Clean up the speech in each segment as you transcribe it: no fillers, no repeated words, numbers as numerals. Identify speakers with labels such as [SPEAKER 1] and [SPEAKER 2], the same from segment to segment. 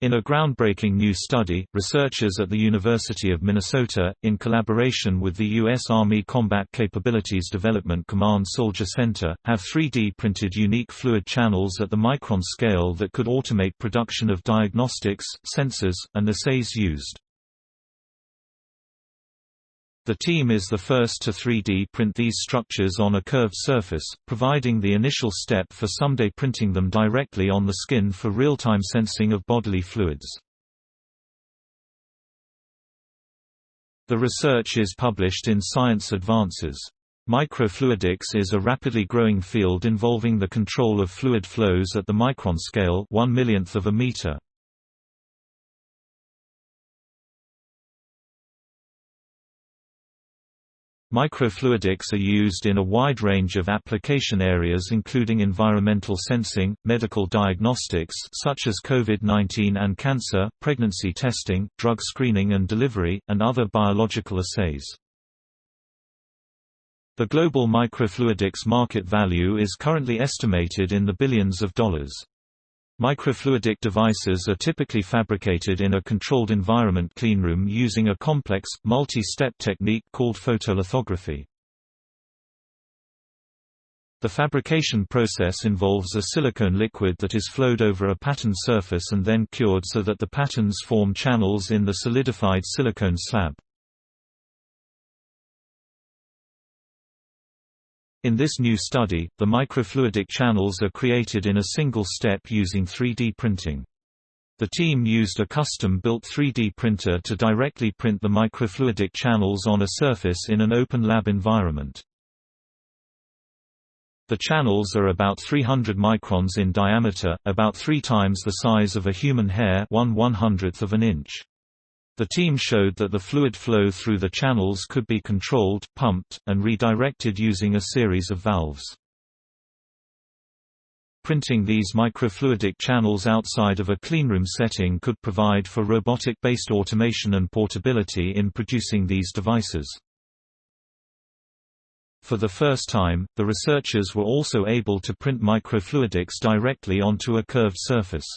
[SPEAKER 1] In a groundbreaking new study, researchers at the University of Minnesota, in collaboration with the U.S. Army Combat Capabilities Development Command Soldier Center, have 3D printed unique fluid channels at the micron scale that could automate production of diagnostics, sensors, and assays used. The team is the first to 3D print these structures on a curved surface, providing the initial step for someday printing them directly on the skin for real-time sensing of bodily fluids. The research is published in Science Advances. Microfluidics is a rapidly growing field involving the control of fluid flows at the micron scale, 1/1,000,000th of a meter. Microfluidics are used in a wide range of application areas including environmental sensing, medical diagnostics such as COVID-19 and cancer, pregnancy testing, drug screening and delivery, and other biological assays. The global microfluidics market value is currently estimated in the billions of dollars. Microfluidic devices are typically fabricated in a controlled environment cleanroom using a complex, multi-step technique called photolithography. The fabrication process involves a silicone liquid that is flowed over a pattern surface and then cured so that the patterns form channels in the solidified silicone slab. In this new study, the microfluidic channels are created in a single step using 3D printing. The team used a custom-built 3D printer to directly print the microfluidic channels on a surface in an open lab environment. The channels are about 300 microns in diameter, about 3 times the size of a human hair, 1/100th of an inch. The team showed that the fluid flow through the channels could be controlled, pumped, and redirected using a series of valves. Printing these microfluidic channels outside of a cleanroom setting could provide for robotic-based automation and portability in producing these devices. For the first time, the researchers were also able to print microfluidics directly onto a curved surface.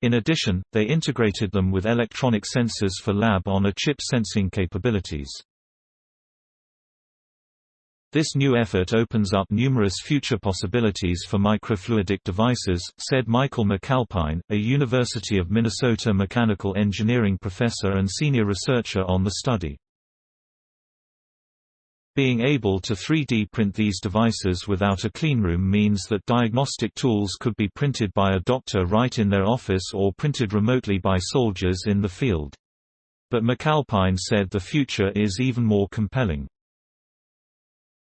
[SPEAKER 1] In addition, they integrated them with electronic sensors for lab-on-a-chip sensing capabilities. This new effort opens up numerous future possibilities for microfluidic devices, said Michael McAlpine, a University of Minnesota mechanical engineering professor and senior researcher on the study. Being able to 3D print these devices without a cleanroom means that diagnostic tools could be printed by a doctor right in their office or printed remotely by soldiers in the field. But McAlpine said the future is even more compelling.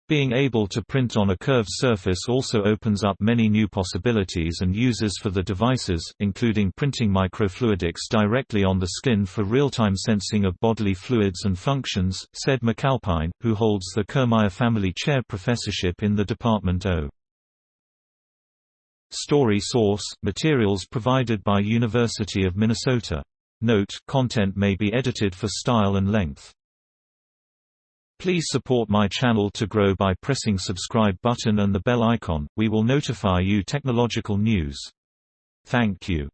[SPEAKER 1] Being able to print on a curved surface also opens up many new possibilities and uses for the devices, including printing microfluidics directly on the skin for real-time sensing of bodily fluids and functions, said McAlpine, who holds the Kermeyer Family Chair Professorship in the Department O. Story source: materials provided by University of Minnesota. Note: content may be edited for style and length. Please support my channel to grow by pressing subscribe button and the bell icon. We will notify you technological news. Thank you.